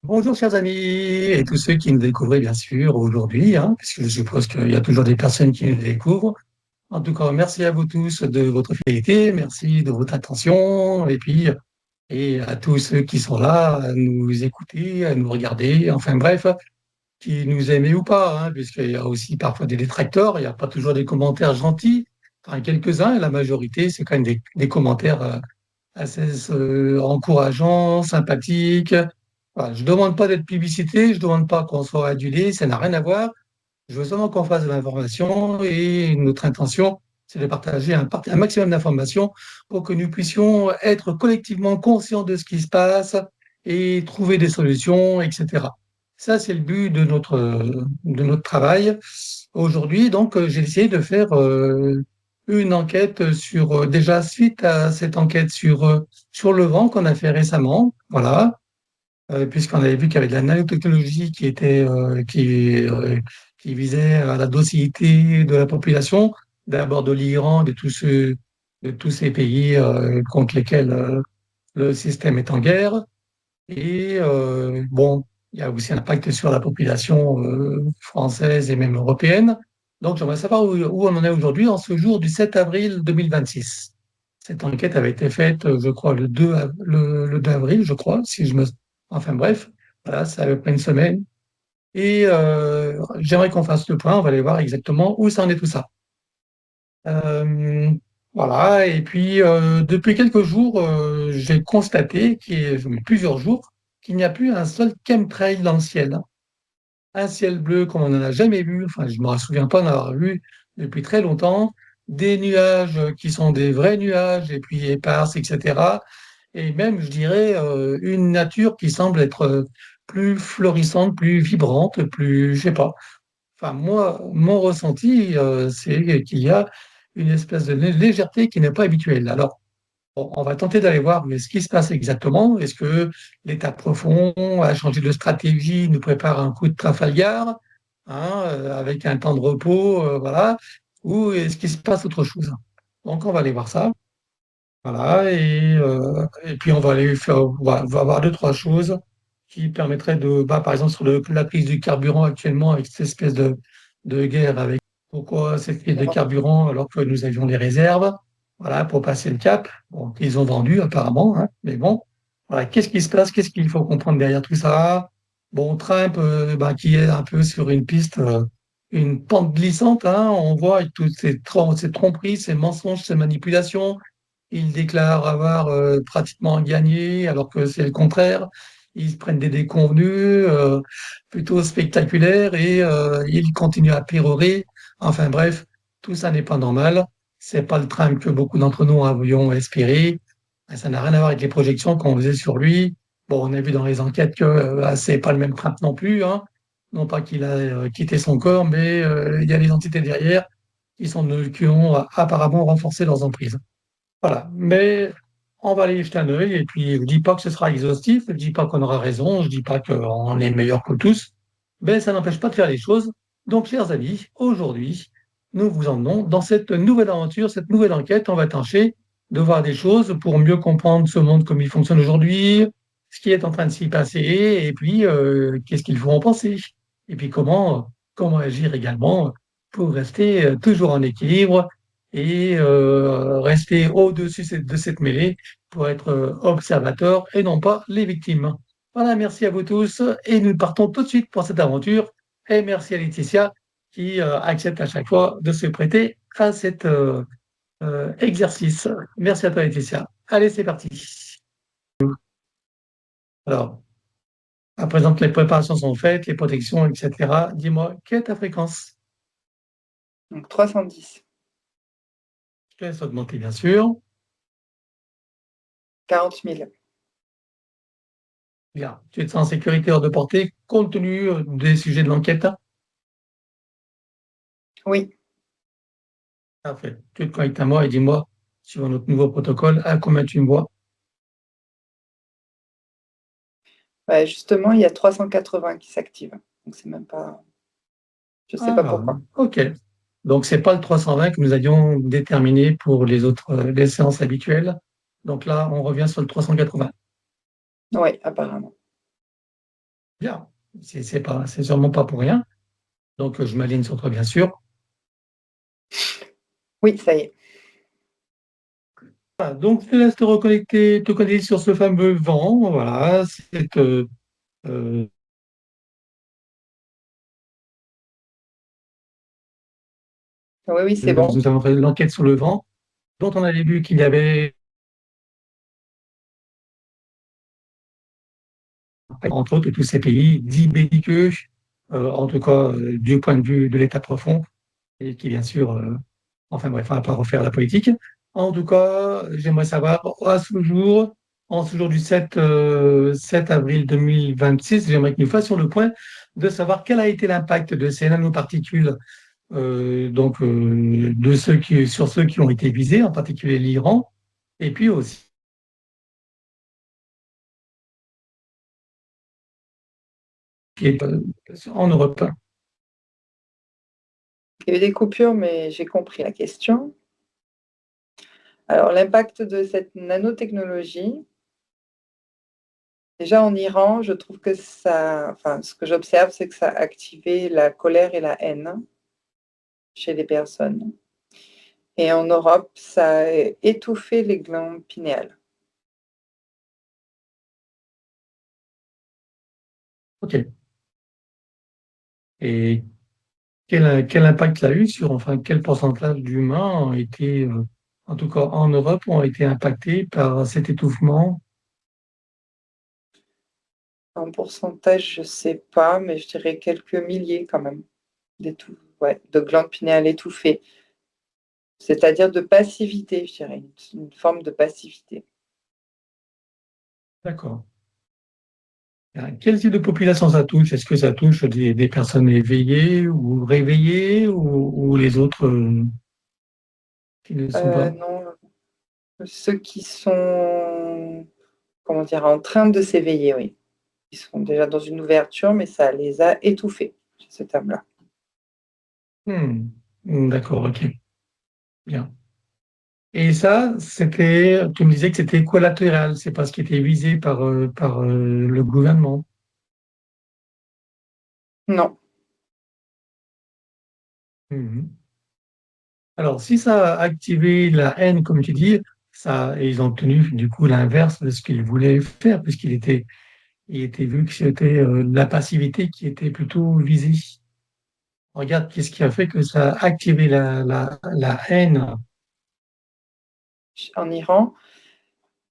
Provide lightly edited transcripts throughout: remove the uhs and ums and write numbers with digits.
Bonjour chers amis et tous ceux qui nous découvrent bien sûr aujourd'hui, puisque je suppose qu'il y a toujours des personnes qui nous découvrent. En tout cas, merci à vous tous de votre fidélité, merci de votre attention et à tous ceux qui sont là à nous écouter, à nous regarder, enfin bref, qui nous aiment ou pas, puisqu'il y a aussi parfois des détracteurs, il n'y a pas toujours des commentaires gentils, enfin quelques-uns, et la majorité c'est quand même des commentaires assez encourageants, sympathiques. Voilà, je ne demande pas d'être publicité, je ne demande pas qu'on soit adulé, ça n'a rien à voir. Je veux seulement qu'on fasse de l'information et notre intention, c'est de partager un maximum d'informations pour que nous puissions être collectivement conscients de ce qui se passe et trouver des solutions, etc. Ça, c'est le but de notre travail. Aujourd'hui, donc, j'ai essayé de faire une enquête sur, déjà suite à cette enquête sur le vent qu'on a fait récemment, voilà, puisqu'on avait vu qu'il y avait de la nanotechnologie qui visait à la docilité de la population, d'abord de l'Iran, de tous ces pays contre lesquels le système est en guerre. Et bon, il y a aussi un impact sur la population française et même européenne. Donc, j'aimerais savoir où on en est aujourd'hui, en ce jour du 7 avril 2026. Cette enquête avait été faite, je crois, le 2 avril, je crois, si je me... Enfin bref, voilà, ça fait pas une semaine. Et j'aimerais qu'on fasse le point, on va aller voir exactement où ça en est tout ça. Euh, voilà, et puis depuis quelques jours, j'ai constaté, plusieurs jours, qu'il n'y a plus un seul chemtrail dans le ciel, hein. Un ciel bleu comme on n'en a jamais vu, enfin je ne me souviens pas d'en avoir vu depuis très longtemps, des nuages qui sont des vrais nuages et puis épars, etc. Et même, je dirais, une nature qui semble être plus florissante, plus vibrante, plus, je sais pas. Enfin, moi, mon ressenti, c'est qu'il y a une espèce de légèreté qui n'est pas habituelle. Alors, bon, on va tenter d'aller voir mais ce qui se passe exactement. Est-ce que l'État profond a changé de stratégie, nous prépare un coup de Trafalgar, avec un temps de repos, voilà, ou est-ce qu'il se passe autre chose? Donc, on va aller voir ça. Voilà, et puis on va aller faire, on va voir deux, trois choses qui permettraient de, bah, par exemple, sur la crise du carburant actuellement, avec cette espèce de guerre avec pourquoi cette crise de carburant alors que nous avions les réserves, voilà, pour passer le cap, bon, qu'ils ont vendu apparemment, mais bon, voilà, qu'est-ce qui se passe, qu'est-ce qu'il faut comprendre derrière tout ça? Bon, Trump, bah, qui est un peu sur une piste, une pente glissante, on voit avec toutes ces tromperies, ces mensonges, ces manipulations. Ils déclarent avoir pratiquement gagné, alors que c'est le contraire. Ils se prennent des déconvenus plutôt spectaculaires et ils continuent à pérorer. Enfin bref, tout ça n'est pas normal. C'est pas le Trump que beaucoup d'entre nous avions espéré. Ça n'a rien à voir avec les projections qu'on faisait sur lui. Bon, on a vu dans les enquêtes que c'est pas le même Trump non plus, hein. Non pas qu'il a quitté son corps, mais il y a les entités derrière qui ont apparemment renforcé leurs emprises. Voilà, mais on va aller y jeter un œil et puis je dis pas que ce sera exhaustif, je dis pas qu'on aura raison, je dis pas qu'on est meilleur que tous, mais ça n'empêche pas de faire les choses. Donc, chers amis, aujourd'hui, nous vous emmenons dans cette nouvelle aventure, cette nouvelle enquête. On va tâcher de voir des choses pour mieux comprendre ce monde comme il fonctionne aujourd'hui, ce qui est en train de s'y passer et puis qu'est-ce qu'il faut en penser. Et puis comment agir également pour rester toujours en équilibre et rester au-dessus de cette mêlée pour être observateur et non pas les victimes. Voilà, merci à vous tous et nous partons tout de suite pour cette aventure. Et merci à Laetitia qui accepte à chaque fois de se prêter à cet exercice. Merci à toi Laetitia. Allez, c'est parti. Alors, à présent que les préparations sont faites, les protections, etc., dis-moi, quelle est ta fréquence? Donc 310, Je te laisse augmenter, bien sûr. 40 000. Bien, tu es en sécurité hors de portée compte tenu des sujets de l'enquête. Oui, Parfait. Tu te connectes à moi et dis-moi, suivant notre nouveau protocole, à combien tu me vois. bah, justement, il y a 380 qui s'activent. Donc c'est même pas. Je sais pas Ah, pourquoi. ok. Donc, c'est pas le 320 que nous avions déterminé pour les séances habituelles. Donc là, on revient sur le 380. Oui, apparemment. Bien, c'est sûrement pas pour rien. Donc, je m'aligne sur toi, bien sûr. Oui, ça y est. Voilà, donc, je te laisse te connecter sur ce fameux vent. Voilà, euh, Oui, oui, c'est bon. nous avons fait l'enquête sur le vent, dont on avait vu qu'il y avait, entre autres, tous ces pays dits belliqueux, en tout cas, du point de vue de l'État profond, et qui, bien sûr, enfin bref, on va pas refaire la politique. En tout cas, j'aimerais savoir, en ce jour du 7 avril 2026, j'aimerais que nous fassions le point de savoir quel a été l'impact de ces nanoparticules sur ceux qui ont été visés, en particulier l'Iran, et puis aussi qui est, en Europe. Il y a eu des coupures, mais j'ai compris la question. Alors, l'impact de cette nanotechnologie, déjà en Iran, je trouve que enfin, ce que j'observe, c'est que ça a activé la colère et la haine chez les personnes. Et en Europe, ça a étouffé les glandes pinéales. OK. Et quel impact ça a eu sur, enfin, quel pourcentage d'humains ont été, en tout cas en Europe, ont été impactés par cet étouffement? En pourcentage, je ne sais pas, mais je dirais quelques milliers quand même ouais, de glandes pinéales étouffées. C'est-à-dire de passivité, je dirais, une forme de passivité. D'accord. Quel type de population ça touche? Est-ce que ça touche des personnes éveillées ou réveillées ou les autres qui ne le sont pas? Non, ceux qui sont, comment dire, en train de s'éveiller, oui. Ils sont déjà dans une ouverture, mais ça les a étouffés, ce terme-là. Hmm. D'accord, ok, bien. Et ça, tu me disais que c'était collatéral, c'est pas ce qui était visé par le gouvernement. Non. Mhm. Alors, si ça a activé la haine, comme tu dis, et ils ont obtenu du coup l'inverse de ce qu'ils voulaient faire, il était vu que c'était la passivité qui était plutôt visée. Regarde, qu'est-ce qui a fait que ça a activé la haine En Iran,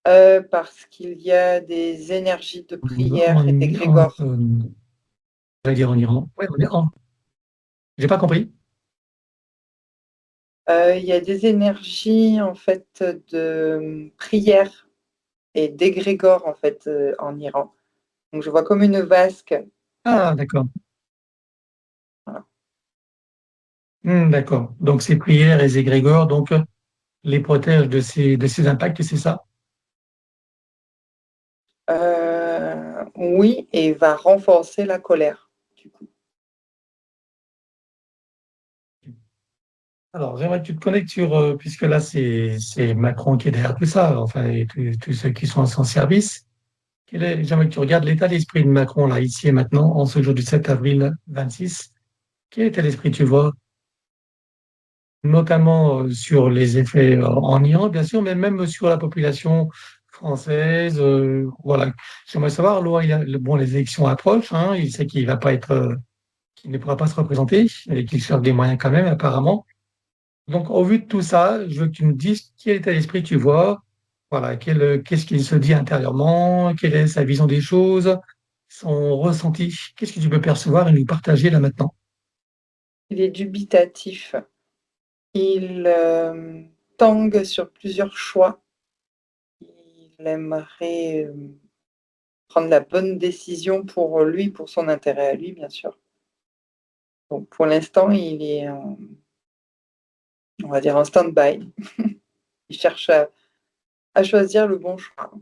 parce qu'il y a des énergies de prière et d'égrégore. j'allais dire en Iran. Ouais, en Iran. J'ai pas compris. Il y a des énergies, en fait, de prière et d'égrégore, en fait, en Iran. Donc, je vois comme une vasque. Ah, d'accord. Voilà. D'accord. Donc, ces prières et ces égrégores, donc, les protègent de ces impacts, c'est ça? Oui, et va renforcer la colère, du coup. Alors, j'aimerais que tu te connectes puisque là, c'est Macron qui est derrière tout ça, enfin, et tous ceux qui sont à son service. J'aimerais que tu regardes l'état d'esprit de Macron, là, ici et maintenant, en ce jour du 7 avril 26. Quel état d'esprit tu vois, notamment sur les effets en Iran, bien sûr, mais même sur la population française. Voilà. J'aimerais savoir, Laura, bon, les élections approchent, hein, il sait qu'il ne pourra pas se représenter et qu'il cherche des moyens quand même, apparemment. Donc, au vu de tout ça, je veux que tu me dises quel état d'esprit tu vois, voilà, qu'est-ce qu'il se dit intérieurement, quelle est sa vision des choses, son ressenti, qu'est-ce que tu peux percevoir et nous partager là maintenant. Il est dubitatif. Il tangue sur plusieurs choix. Il aimerait prendre la bonne décision pour lui, pour son intérêt à lui, bien sûr. Donc, pour l'instant, il est, on va dire, en stand-by. Il cherche à choisir le bon choix,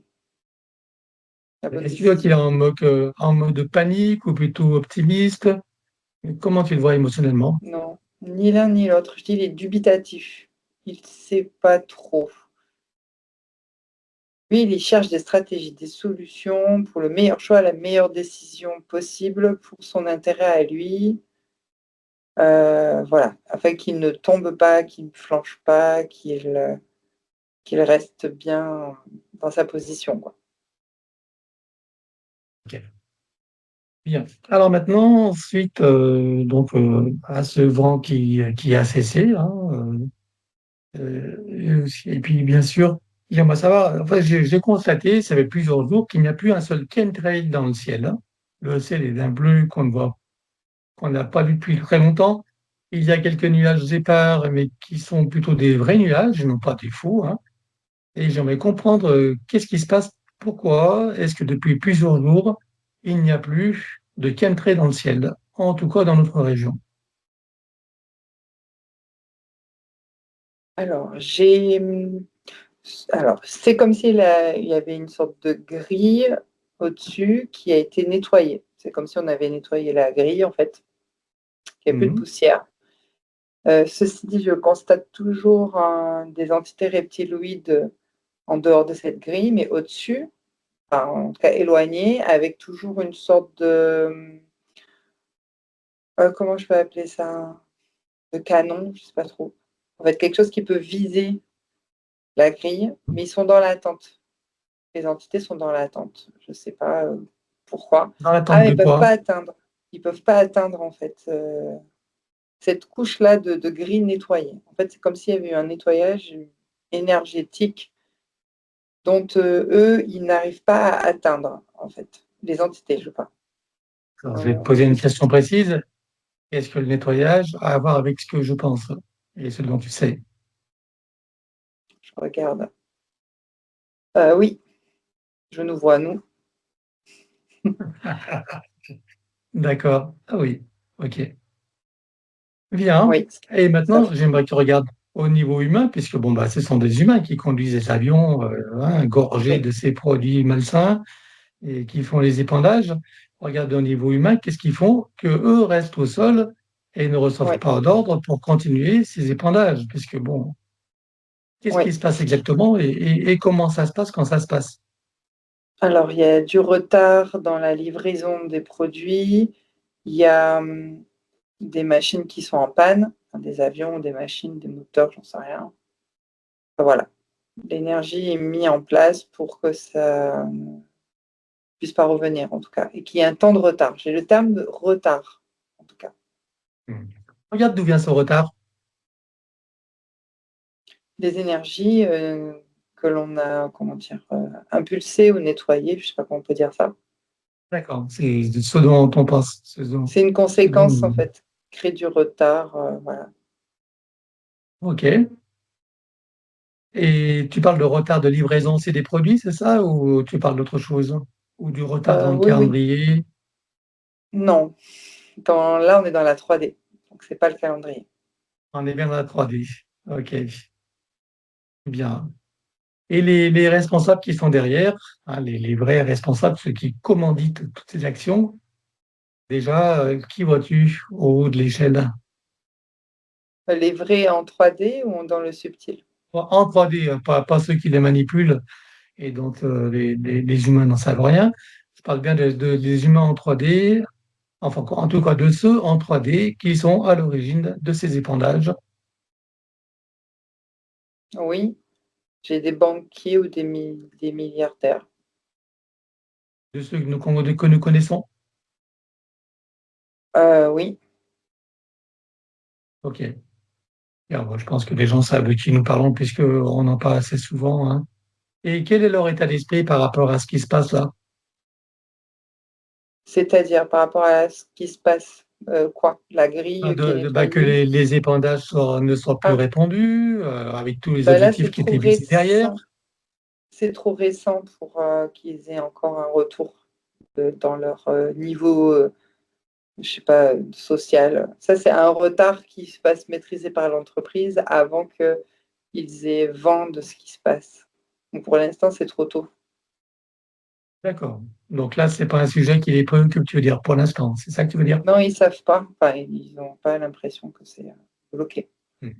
la bonne Est-ce que tu vois qu'il est décision. en mode panique ou plutôt optimiste? Comment tu le vois émotionnellement? Non, ni l'un ni l'autre. Je dis, il est dubitatif. Il ne sait pas trop. Lui, il cherche des stratégies, des solutions pour le meilleur choix, la meilleure décision possible pour son intérêt à lui. Voilà, afin qu'il ne tombe pas, qu'il ne flanche pas, qu'il reste bien dans sa position, quoi. Ok. Bien. Alors maintenant, suite à ce vent qui a cessé, hein, et puis bien sûr, j'aimerais savoir, enfin, j'ai constaté, ça fait plusieurs jours, qu'il n'y a plus un seul chemtrail dans le ciel, hein. Le ciel est d'un bleu qu'on ne voit, qu'on n'a pas vu depuis très longtemps. Il y a quelques nuages épars, mais qui sont plutôt des vrais nuages, non pas des faux, hein. Et j'aimerais comprendre qu'est-ce qui se passe, pourquoi est-ce que depuis plusieurs jours, il n'y a plus de chemtrail dans le ciel, en tout cas dans notre région. Alors, c'est comme s'il il y avait une sorte de grille au-dessus qui a été nettoyée. C'est comme si on avait nettoyé la grille, en fait, qu'il n'y a plus de Mhm. poussière. Ceci dit, je constate toujours des entités reptiloïdes en dehors de cette grille, mais au-dessus, enfin, en tout cas éloignées, avec toujours une sorte de, comment je peux appeler ça, de canon, je ne sais pas trop. En fait, quelque chose qui peut viser la grille, mais ils sont dans l'attente. Les entités sont dans l'attente. Je ne sais pas pourquoi. Dans Ah, l'attente mais de ils ne peuvent quoi? pas atteindre. Ils ne peuvent pas atteindre, en fait, cette couche-là de gris nettoyée. En fait, c'est comme s'il y avait eu un nettoyage énergétique dont eux, ils n'arrivent pas à atteindre, en fait. Les entités, je parle. Alors, je vais te poser une question précise. Est-ce que le nettoyage a à voir avec ce que je pense et ce dont tu sais? Je regarde. Oui, je nous vois, nous. D'accord. Ah oui. OK. Bien. Oui, Et ça maintenant, fait. j'aimerais que tu regardes au niveau humain, puisque bon, bah, ce sont des humains qui conduisent les avions hein, gorgés Oui, de ces produits malsains et qui font les épandages. Regarde au niveau humain, qu'est-ce qu'ils font? Que eux restent au sol et ne reçoivent oui, pas d'ordre pour continuer ces épandages, puisque bon, qu'est-ce qui oui. se passe exactement et comment ça se passe quand ça se passe? Alors, il y a du retard dans la livraison des produits. Il y a des machines qui sont en panne, enfin, des avions, des machines, des moteurs, j'en sais rien. Enfin, voilà. L'énergie est mise en place pour que ça ne puisse pas revenir, en tout cas, et qu'il y ait un temps de retard. J'ai le terme de retard, en tout cas. Hmm. Regarde d'où vient ce retard. Des énergies que l'on a, comment dire, impulsées ou nettoyées, je ne sais pas comment on peut dire ça. D'accord, c'est ce dont on pense, C'est une ce conséquence, en dont... fait, crée du retard, voilà. Ok. Et tu parles de retard de livraison, c'est des produits, c'est ça? Ou tu parles d'autre chose? Ou du retard dans le Oui, oui. calendrier? Non. Là, on est dans la 3D, donc c'est pas le calendrier. On est bien dans la 3D. Ok, bien. Et les responsables qui sont derrière, hein, les vrais responsables, ceux qui commanditent toutes ces actions, déjà, qui vois-tu au haut de l'échelle? Les vrais en 3D ou dans le subtil? En 3D, hein, pas ceux qui les manipulent et donc les humains n'en savent rien. Je parle bien des humains en 3D, enfin en tout cas de ceux en 3D qui sont à l'origine de ces épandages, Oui, j'ai des banquiers ou des milliardaires. de ceux que nous connaissons. Oui, Ok. Bien, moi, je pense que les gens savent de qui nous parlons puisqu'on en parle assez souvent, hein. Et quel est leur état d'esprit par rapport à ce qui se passe là? c'est-à-dire par rapport à ce qui se passe, quoi? La grille qui est Que nettoyée? les épandages ne soient plus Ah, répandus, avec tous les bah là, objectifs qui étaient visés derrière. c'est trop récent pour qu'ils aient encore un retour dans leur niveau, je sais pas, social. Ça, c'est un retard qui va se maîtriser par l'entreprise avant qu'ils aient vent de ce qui se passe. Donc pour l'instant, c'est trop tôt. D'accord. Donc là, c'est pas un sujet qui les préoccupe, tu veux dire, pour l'instant. C'est ça que tu veux dire? Non, ils savent pas. Enfin, ils n'ont pas l'impression que c'est bloqué. Mhm.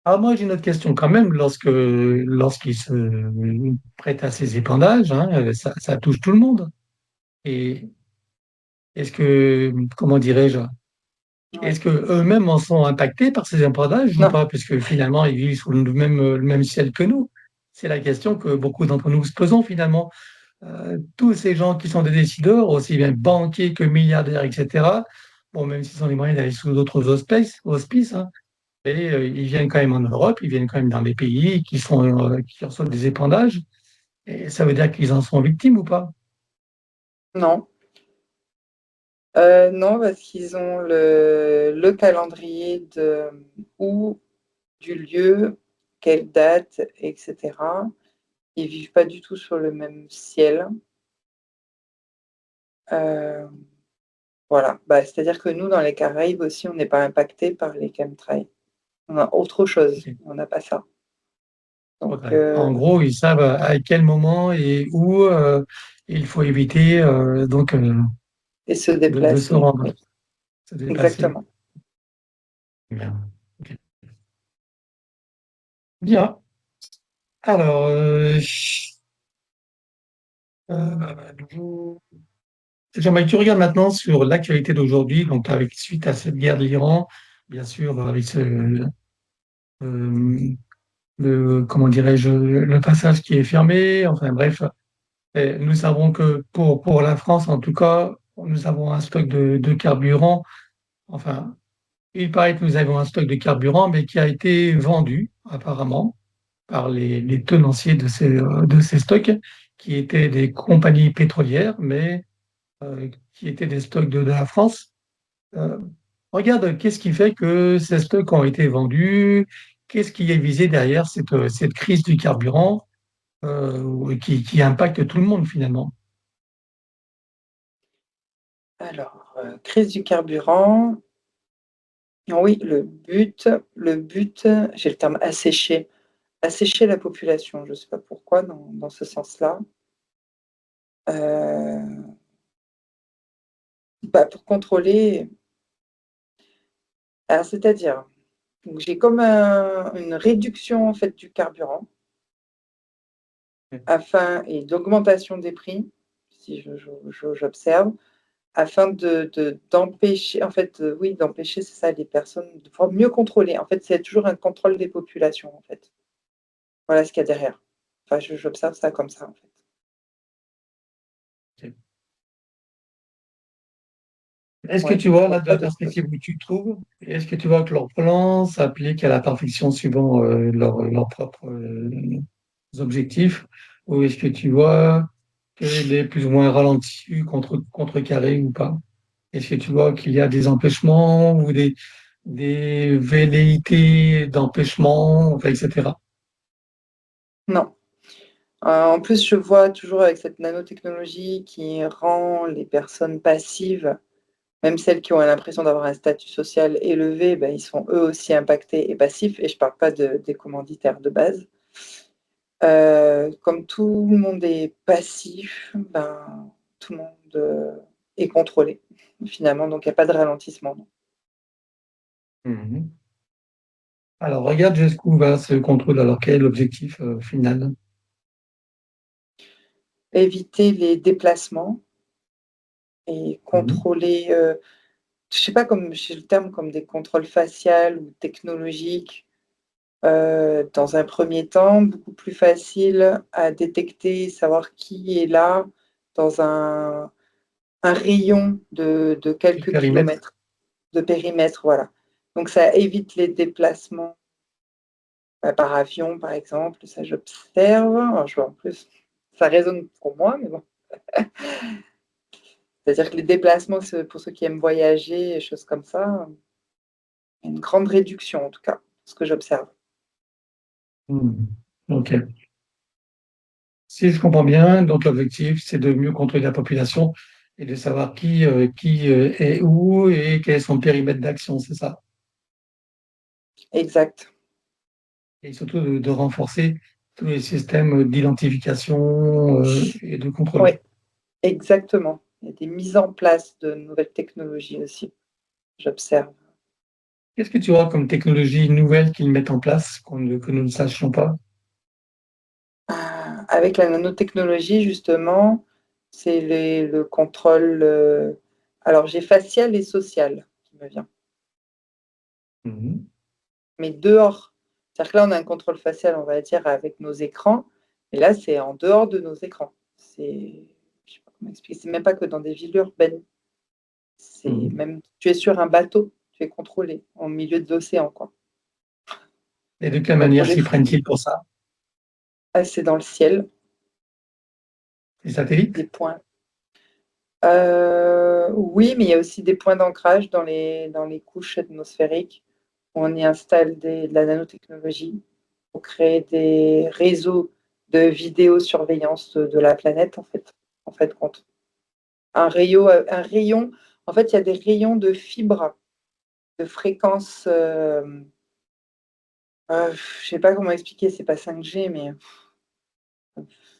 Moi, j'ai une autre question quand même. Lorsqu'il se prête à ces épandages, hein, ça touche tout le monde. Et est-ce que, comment dirais-je, est-ce Ouais. que eux-mêmes en sont impactés par ces épandages ou Non, pas? Puisque finalement, ils vivent sous le même ciel que nous. C'est la question que beaucoup d'entre nous se posons finalement. Tous ces gens qui sont des décideurs, aussi bien banquiers que milliardaires, etc., bon, même s'ils ont les moyens d'aller sous d'autres auspices, hein, et ils viennent quand même en Europe, ils viennent quand même dans des pays qui reçoivent des épandages, et ça veut dire qu'ils en sont victimes ou pas? non. Non, parce qu'ils ont le calendrier où, du lieu, quelle date, etc. Ils vivent pas du tout sur le même ciel. Euh, voilà. Bah, c'est-à-dire que nous, dans les Caraïbes aussi, on n'est pas impacté par les chemtrails. On a autre chose. Ok. On n'a pas ça. Ok. Donc, En gros, ils savent à quel moment et où il faut éviter et se de se déplacer. rendre, Oui, se déplacer. exactement. Bien. Ok. Bien. Alors, euh, j'aimerais que tu regardes maintenant sur l'actualité d'aujourd'hui, donc suite à cette guerre de l'Iran, bien sûr, avec euh, comment dirais-je, le passage qui est fermé, enfin bref, et nous savons que pour la France, en tout cas, nous avons un stock de carburant, enfin, il paraît que nous avons un stock de carburant, mais qui a été vendu, apparemment, par les tenanciers de ces stocks, qui étaient des compagnies pétrolières, mais qui étaient des stocks de la France. Euh, Regarde, qu'est-ce qui fait que ces stocks ont été vendus? Qu'est-ce qui est visé derrière cette crise du carburant qui impacte tout le monde finalement? Alors, crise du carburant. Oui, le but, j'ai le terme assécher, assécher la population. Je ne sais pas pourquoi dans ce sens-là. Euh, Bah, pour contrôler, alors c'est-à-dire, donc j'ai comme une réduction en fait du carburant afin et d'augmentation des prix, si j'observe, afin d'empêcher, en fait, oui, d'empêcher, c'est ça, les personnes, de pouvoir mieux contrôler. En fait, c'est toujours un contrôle des populations, en fait. Voilà ce qu'il y a derrière. Enfin, j'observe ça comme ça, en fait. Est-ce que Ouais, tu vois, je là, vois de pas la d'autre chose. perspective où tu te trouves, est-ce que tu vois que leur plan s'applique à la perfection suivant leurs propres objectifs, ou est-ce que tu vois qu'il est plus ou moins ralenti, contrecarré ou pas? Est-ce que tu vois qu'il y a des empêchements ou des velléités d'empêchement, enfin, etc. Non. En plus, je vois toujours avec cette nanotechnologie qui rend les personnes passives, même celles qui ont l'impression d'avoir un statut social élevé, ben, ils sont eux aussi impactés et passifs, et je ne parle pas des commanditaires de base. Comme tout le monde est passif, ben, tout le monde est contrôlé, finalement, donc il n'y a pas de ralentissement. Non. Mhm. Alors, regarde jusqu'où va ce contrôle, alors quel est l'objectif final? Éviter les déplacements et Mhm. contrôler, je ne sais pas, comme j'ai le terme, comme des contrôles faciaux ou technologiques. Dans un premier temps, beaucoup plus facile à détecter, savoir qui est là dans un rayon de Le quelques périmètre. kilomètres de périmètre, voilà. Donc ça évite les déplacements, par avion, par exemple, ça j'observe. Alors je vois en plus, ça résonne pour moi, mais bon. C'est-à-dire que les déplacements, c'est pour ceux qui aiment voyager et choses comme ça, il y a une grande réduction en tout cas, ce que j'observe. Mhm. OK. Si je comprends bien, donc l'objectif, c'est de mieux contrôler la population et de savoir qui est où et quel est son périmètre d'action, c'est ça? Exact. Et surtout de renforcer tous les systèmes d'identification et de Oui, contrôle. exactement. Il y a des mises en place de nouvelles technologies aussi, j'observe. Qu'est-ce que tu vois comme technologie nouvelle qu'ils mettent en place que nous ne sachions pas? Avec la nanotechnologie, justement, c'est le contrôle. Alors, j'ai facial et social qui me vient. Mhm. Mais dehors. C'est-à-dire que là, on a un contrôle facial, on va dire, avec nos écrans. Et là, c'est en dehors de nos écrans. Je sais pas comment expliquer. C'est même pas que dans des villes urbaines. C'est Mhm. même, tu es sur un bateau, tu es contrôlé au milieu de l'océan, quoi. Et de quelle Donc, pour manière les s'y fous, prennent-ils pour ça? c'est dans le ciel, Les des satellites? points. Oui, mais il y a aussi des points d'ancrage dans les couches atmosphériques où on y installe de la nanotechnologie pour créer des réseaux de vidéosurveillance de la planète, en fait, compte. Un rayon, en fait, il y a des rayons de fibres de fréquence, je sais pas comment expliquer, c'est pas 5G, mais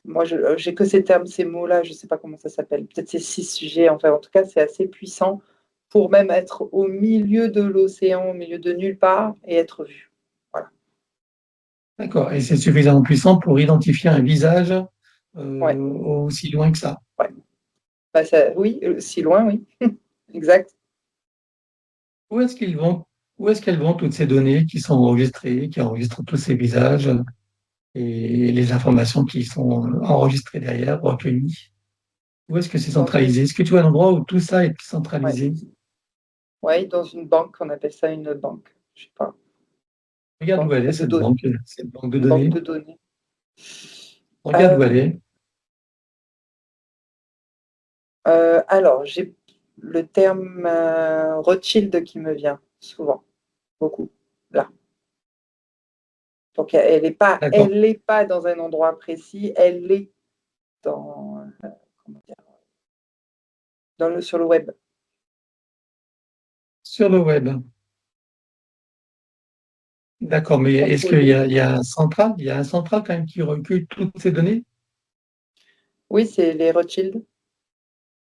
moi, j'ai que ces termes, ces mots-là, je sais pas comment ça s'appelle. Peut-être c'est 6G, enfin, en tout cas, c'est assez puissant pour même être au milieu de l'océan, au milieu de nulle part et être vu. Voilà. D'accord. Et c'est suffisamment puissant pour identifier un visage Ouais, aussi loin que ça. ouais. Bah, oui, si loin, oui. Exact. Où est-ce qu'ils vont, où est-ce qu'elles vont toutes ces données qui sont enregistrées, qui enregistrent tous ces visages et les informations qui sont enregistrées derrière, recueillies? Où est-ce que c'est Dans une, centralisé? Est-ce que tu vois un endroit où tout ça est ouais. centralisé? Ouais, dans une banque, on appelle ça une banque. Je sais pas, Regarde où elle est, banque de données. cette banque de Une banque données. de données. Regarde où elle Euh, est. alors, j'ai le terme Rothschild qui me vient souvent, beaucoup, là. Donc, D'accord. elle est pas dans un endroit précis, elle est dans, comment dire, sur le web. Sur le web. D'accord, mais est-ce Contrôlée. il y a un central? Il y a un central quand même qui recueille toutes ces données? Oui, c'est les Rothschild,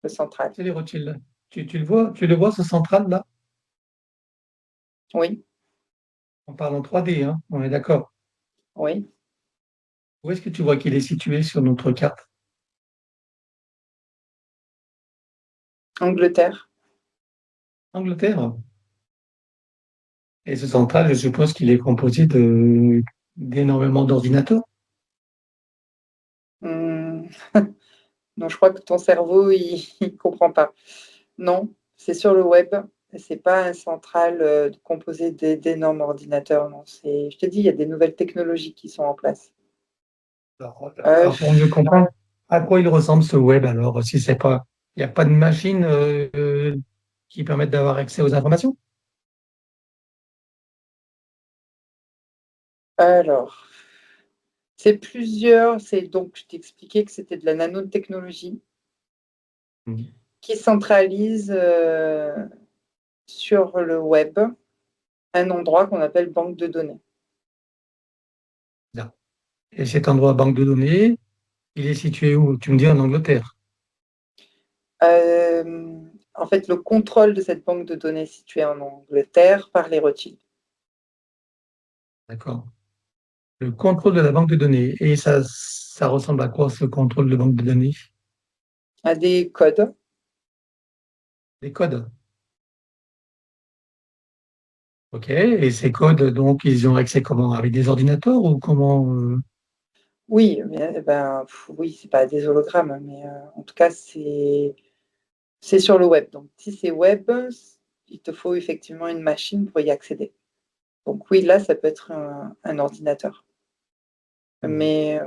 le central. C'est les Rothschild. Tu le vois, ce central-là? Oui, On parle en 3D, hein? On est d'accord. oui. Où est-ce que tu vois qu'il est situé sur notre carte? Angleterre. Angleterre. Et ce central, je suppose qu'il est composé d'énormément d'ordinateurs. Hmm. Non, je crois que ton cerveau, il comprend pas. Non, c'est sur le web. C'est pas un central composé d'énormes ordinateurs. Non, je te dis, il y a des nouvelles technologies qui sont en place. Euh, Alors, pour mieux comprendre, à quoi il ressemble ce web alors, si c'est pas, il n'y a pas de machine qui permettent d'avoir accès aux informations? alors, c'est donc, je t'expliquais que c'était de la nanotechnologie Mhm. qui centralise sur le web un endroit qu'on appelle banque de données. Bien. Et cet endroit banque de données, il est situé où? Tu me dis en Angleterre. En fait, le contrôle de cette banque de données est situé en Angleterre par les Rothschild. D'accord. Le contrôle de la banque de données. Et ça ressemble à quoi ce contrôle de banque de données? À des codes. Des codes. OK. Et ces codes, donc, ils ont accès comment? Avec des ordinateurs ou comment? Oui, mais, ben, oui, c'est pas des hologrammes, hein, mais en tout cas, c'est sur le web. Donc, si c'est web, il te faut effectivement une machine pour y accéder. Donc, oui, là, ça peut être un ordinateur. Mhm. Mais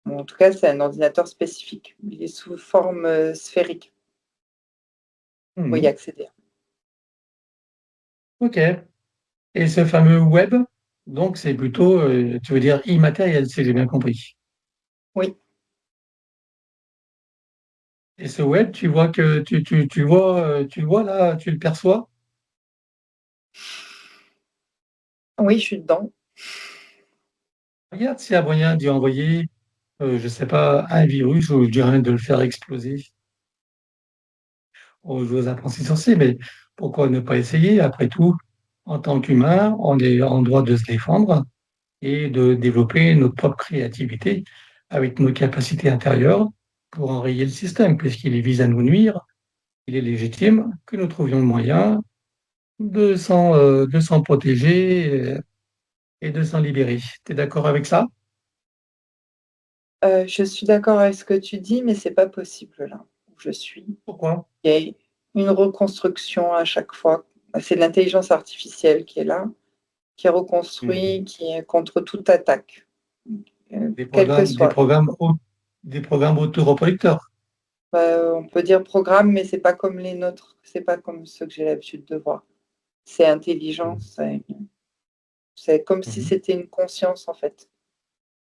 bon, en tout cas, c'est un ordinateur spécifique. Il est sous forme sphérique pour y Mhm. accéder. OK. Et ce fameux web, donc, c'est plutôt, tu veux dire, immatériel, si j'ai bien compris. Oui, Et ce web, tu le vois là, tu le perçois? oui, je suis dedans. Regarde s'il y a moyen d'y envoyer, je sais pas, un virus ou je dirais de le faire exploser aux apprentis sorciers, mais Pourquoi ne pas essayer? Après tout, en tant qu'humain, on est en droit de se défendre et de développer notre propre créativité avec nos capacités intérieures pour enrayer le système, puisqu'il vise à nous nuire. Il est légitime que nous trouvions le moyen de s'en protéger et de s'en libérer. Tu es d'accord avec ça? Je suis d'accord avec ce que tu dis, mais c'est pas possible là où je suis. Pourquoi? Il y a une reconstruction à chaque fois. C'est de l'intelligence artificielle qui est là, qui Mhm. reconstruit, qui est contre toute attaque, Des quelle que programmes, des soit. programmes, des programmes autoreproducteurs. On peut dire programme, mais c'est pas comme les nôtres, c'est pas comme ceux que j'ai l'habitude de voir. C'est intelligent, Mhm. c'est comme si Mhm. c'était une conscience en fait,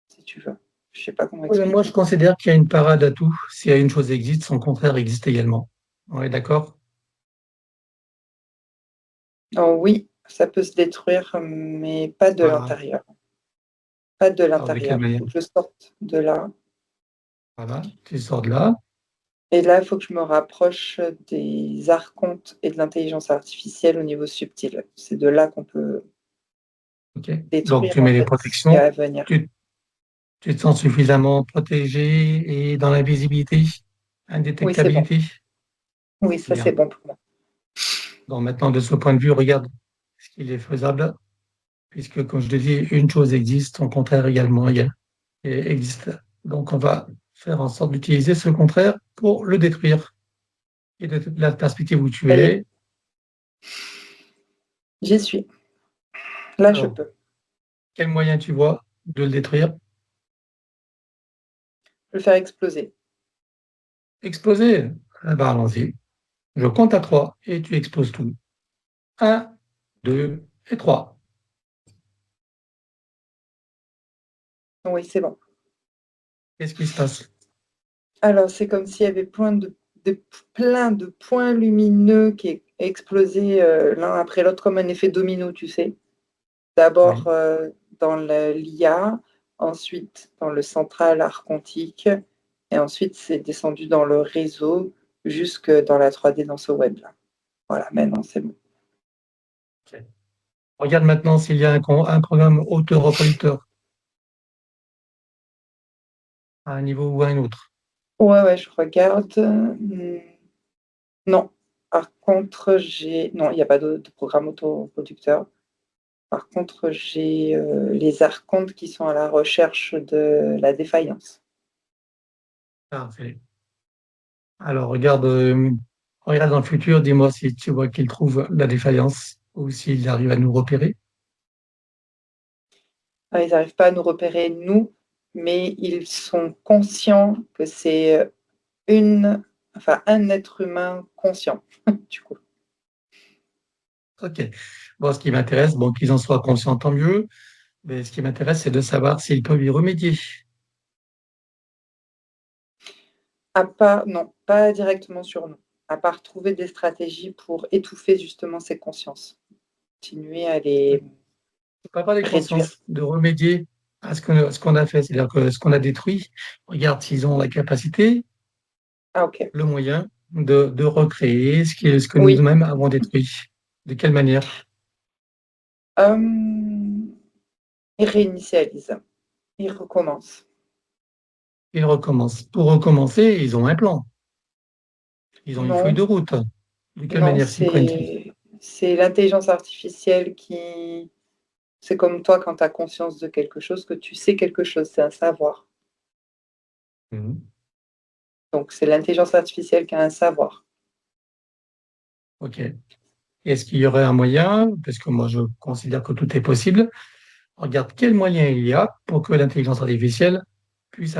si tu veux. Je sais pas comment Oui, mais moi, je expliquer. considère qu'il y a une parade à tout. S'il y a une chose existe, son contraire existe également. On est d'accord? Oh oui, ça peut se détruire, mais pas de Voilà. l'intérieur. Pas de Alors, de quelle l'intérieur. manière? Faut que je sorte de là. Voilà, tu sors de là. Et là, il faut que je me rapproche des archontes et de l'intelligence artificielle au niveau subtil. C'est de là qu'on peut OK. Donc, détruire tu en mets les fait ce qu'il y a protections. à venir. Tu, tu te sens suffisamment protégé et dans l'invisibilité, Oui, c'est bon. indétectabilité. Oui, ça c'est Bien. bon pour moi. Donc, maintenant, de ce point de vue, regarde ce qu'il est faisable, puisque, comme je te dis, une chose existe, son contraire également existe. Donc, on va faire en sorte d'utiliser ce contraire pour le détruire. Et de la perspective où tu Ça y est, es, j'y suis. Là, je alors, peux. quel moyen tu vois de le détruire? Le faire exploser. Exploser. Eh ben, allons-y. Je compte à 3 et tu exploses tout. Un, 2 et 3. Oui, c'est bon. Qu'est-ce qui se passe? Alors, c'est comme s'il y avait plein de points lumineux qui explosaient l'un après l'autre comme un effet domino, tu sais. D'abord Oui. dans l'IA, ensuite dans le central archontique, et ensuite c'est descendu dans le réseau jusque dans la 3D dans ce web-là. Voilà, maintenant c'est bon. Ok. Regarde maintenant s'il y a un programme auto-reproducteur à un niveau ou à un autre. Ouais, ouais, je regarde. Non. Par contre, non, il n'y a pas de programme autoproducteur. Par contre, j'ai les archontes qui sont à la recherche de la défaillance. Parfait. Alors, regarde dans le futur, dis-moi si tu vois qu'il trouve la défaillance ou s'il arrive à nous repérer. Ah, ils n'arrivent pas à nous repérer, nous, mais ils sont conscients que c'est un être humain conscient, du coup. OK. Bon, ce qui m'intéresse, bon, qu'ils en soient conscients, tant mieux. Mais ce qui m'intéresse, c'est de savoir s'ils peuvent y remédier. Non, pas directement sur nous, à part trouver des stratégies pour étouffer justement ces consciences, continuer à les Pas parler de réduire. conscience, de remédier à ce qu'on a fait, c'est-à-dire que ce qu'on a détruit, regarde s'ils ont la capacité, Ah, ok. le moyen de recréer ce que Oui. nous-mêmes avons détruit. De quelle manière? Ils réinitialisent, ils recommencent. Ils recommencent. Pour recommencer, ils ont un plan, ils ont une feuille Non, de route. De quelle non, manière s'y prennent-ils? c'est l'intelligence artificielle qui. C'est comme toi quand tu as conscience de quelque chose, que tu sais quelque chose, c'est un savoir. Mhm. Donc, c'est l'intelligence artificielle qui a un savoir. OK. Est-ce qu'il y aurait un moyen, parce que moi je considère que tout est possible, regarde quel moyen il y a pour que l'intelligence artificielle puisse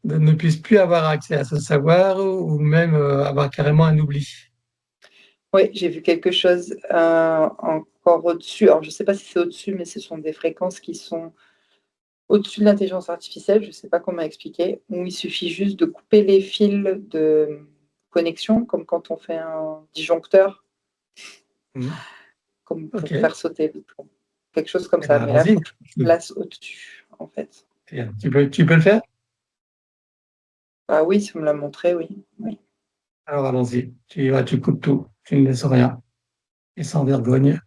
ne puisse plus avoir accès à ce savoir ou même avoir carrément un oubli. Oui, j'ai vu quelque chose encore au-dessus. Alors, je ne sais pas si c'est au-dessus, mais ce sont des fréquences qui sont au-dessus de l'intelligence artificielle. Je ne sais pas comment expliquer. Où il suffit juste de couper les fils de connexion, comme quand on fait un disjoncteur, Mhm. comme OK. pour faire sauter le plomb. Quelque chose comme Eh ça. ben, Mais là, il allons-y. faut que je me place au-dessus, en fait. Tu peux le faire? Ah oui, si on me l'a montré, oui. Oui. Alors allons-y. Tu y vas, tu coupes tout. Tu ne laisses rien. Et sans vergogne.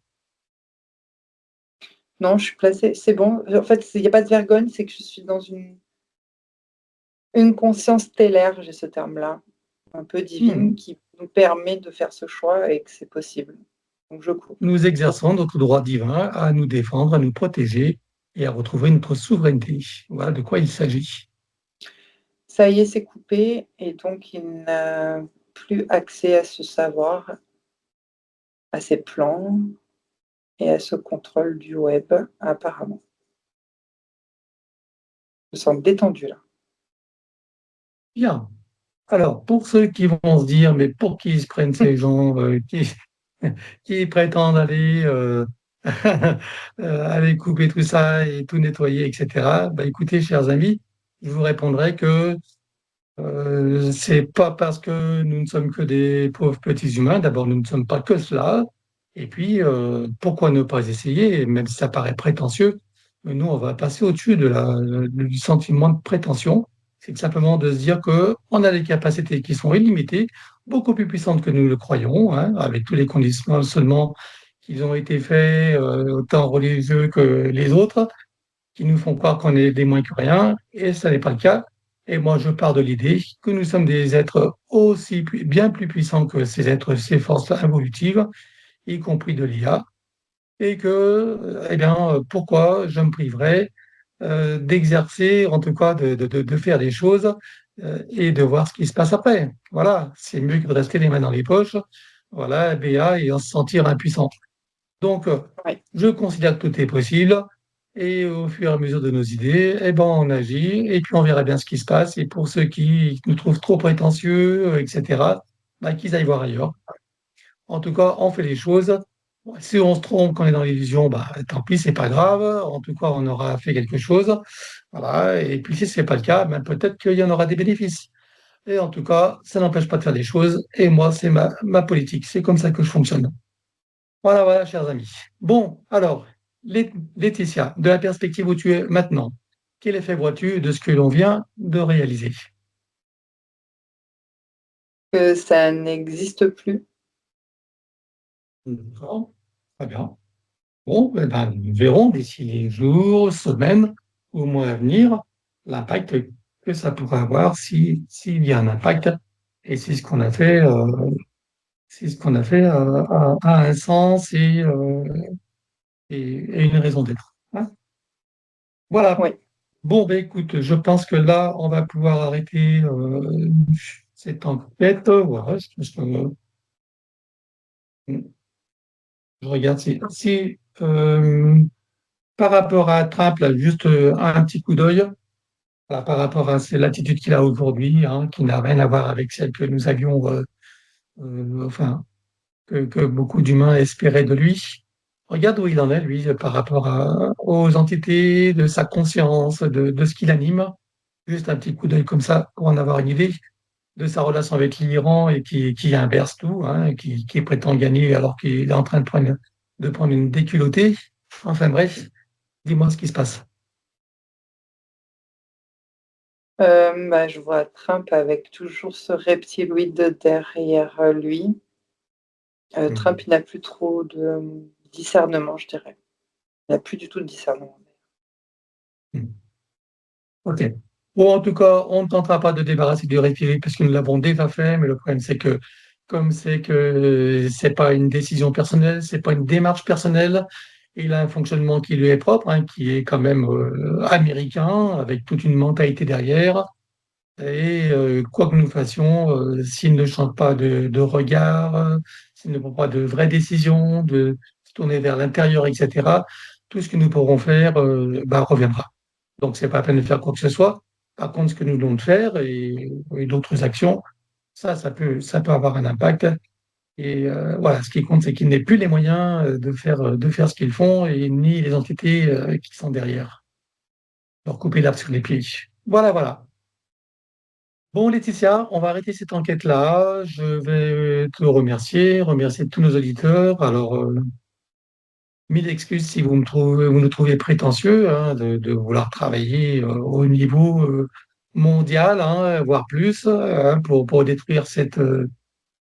Non, je suis placée, c'est bon. En fait, il n'y a pas de vergogne, c'est que je suis dans une conscience stellaire, j'ai ce terme-là, un peu divine, Hmm. qui nous permet de faire ce choix et que c'est possible. Donc je coupe. Nous exerçons notre droit divin à nous défendre, à nous protéger et à retrouver notre souveraineté. Voilà de quoi il s'agit. Ça y est, c'est coupé et donc il n'a plus accès à ce savoir, à ses plans et à ce contrôle du web, apparemment. Je me sens détendue là. Bien. Alors, pour ceux qui vont se dire, mais pour qui ils se prennent ces gens qui prétendent aller, aller couper tout ça et tout nettoyer, etc., bah, écoutez, chers amis, je vous répondrai que c'est pas parce que nous ne sommes que des pauvres petits humains. D'abord, nous ne sommes pas que cela. Et puis, pourquoi ne pas essayer, même si ça paraît prétentieux, mais nous, on va passer au-dessus du sentiment de prétention. C'est simplement de se dire que on a des capacités qui sont illimitées, beaucoup plus puissantes que nous le croyons, hein, avec tous les conditionnements qui ont été faits, autant religieux que les autres qui nous font croire qu'on est des moins que rien, et ça n'est pas le cas. Et moi, je pars de l'idée que nous sommes des êtres bien plus puissants que ces êtres, ces forces involutives, y compris de l'IA, et que, eh bien, pourquoi je me priverais d'exercer, en tout cas de faire des choses et de voir ce qui se passe après. Voilà, c'est mieux que de rester les mains dans les poches, voilà, BA, et en se sentir impuissant. Donc, Oui. je considère que tout est possible et au fur et à mesure de nos idées, eh ben, on agit et puis on verra bien ce qui se passe. Et pour ceux qui nous trouvent trop prétentieux, etc., bah, qu'ils aillent voir ailleurs. En tout cas, on fait les choses. Bon, si on se trompe, qu'on est dans l'illusion, bah, tant pis, c'est pas grave. En tout cas, on aura fait quelque chose. Voilà. Et puis, si ce n'est pas le cas, ben, peut-être qu'il y en aura des bénéfices. Et en tout cas, ça n'empêche pas de faire des choses. Et moi, c'est ma politique. C'est comme ça que je fonctionne. Voilà, voilà, chers amis. Bon, alors, Laetitia, de la perspective où tu es maintenant, quel effet vois-tu de ce que l'on vient de réaliser? Que ça n'existe plus. D'accord, très bien. Bon, eh ben, nous verrons d'ici les jours, semaines ou mois à venir l'impact que ça pourrait avoir s'il y a un impact et si ce qu'on a fait, a un sens et une raison d'être. Hein. Voilà. Oui. Bon, ben écoute, je pense que là, on va pouvoir arrêter cette enquête. Voilà, je regarde si par rapport à Trump, là, juste un petit coup d'œil, là, par rapport à l'attitude qu'il a aujourd'hui, hein, qui n'a rien à voir avec celle que nous avions, enfin, que beaucoup d'humains espéraient de lui. Regarde où il en est, lui, par rapport aux entités, de sa conscience, de ce qu'il anime. Juste un petit coup d'œil comme ça pour en avoir une idée de sa relation avec l'Iran et qui inverse tout, hein, qui prétend gagner alors qu'il est en train de prendre une déculottée. Enfin bref, dis-moi ce qui se passe. Bah, je vois Trump avec toujours ce reptiloïde derrière lui. Mhm. Trump, il n'a plus trop de discernement, je dirais. Il n'a plus du tout de discernement. Mhm. Ok. Bon, en tout cas, on ne tentera pas de débarrasser du reptilien parce que nous l'avons déjà fait, mais le problème c'est que comme c'est pas une décision personnelle, c'est pas une démarche personnelle, il a un fonctionnement qui lui est propre, hein, qui est quand même américain, avec toute une mentalité derrière. Et quoi que nous fassions, s'il ne change pas de regard, s'il ne prend pas de vraies décisions, de se tourner vers l'intérieur, etc., tout ce que nous pourrons faire bah, reviendra. Donc, c'est pas la peine de faire quoi que ce soit. Par contre, ce que nous devons faire et d'autres actions, ça peut avoir un impact. Et voilà, ce qui compte, c'est qu'ils n'aient plus les moyens de faire ce qu'ils font et ni les entités qui sont derrière. Leur couper l'herbe sur les pieds. Voilà, voilà. Bon, Laetitia, on va arrêter cette enquête-là. Je vais te remercier tous nos auditeurs. Alors, mille excuses si vous nous trouvez prétentieux hein, de vouloir travailler au niveau mondial, hein, voire plus, hein, pour détruire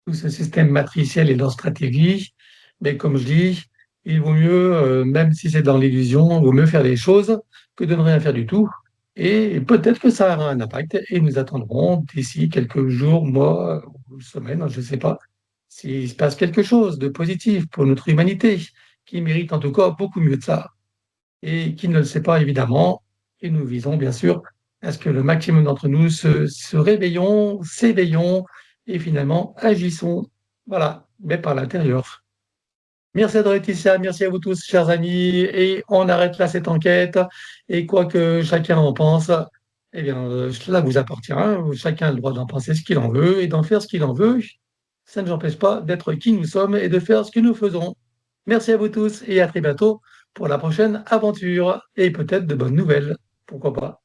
tout ce système matriciel et leur stratégie, mais comme je dis, il vaut mieux, même si c'est dans l'illusion, il vaut mieux faire les choses que de ne rien faire du tout. Et peut-être que ça aura un impact et nous attendrons d'ici quelques jours, mois ou semaines, je ne sais pas, s'il se passe quelque chose de positif pour notre humanité, qui mérite en tout cas beaucoup mieux de ça et qui ne le sait pas évidemment. Et nous visons bien sûr à ce que le maximum d'entre nous se réveillons, s'éveillons et finalement agissons. Voilà, mais par l'intérieur. Merci à Laetitia, merci à vous tous, chers amis, et on arrête là cette enquête. Et quoi que chacun en pense, eh bien, cela vous appartient. Chacun a le droit d'en penser ce qu'il en veut et d'en faire ce qu'il en veut. Ça ne nous empêche pas d'être qui nous sommes et de faire ce que nous faisons. Merci à vous tous et à très bientôt pour la prochaine aventure et peut-être de bonnes nouvelles. Pourquoi pas?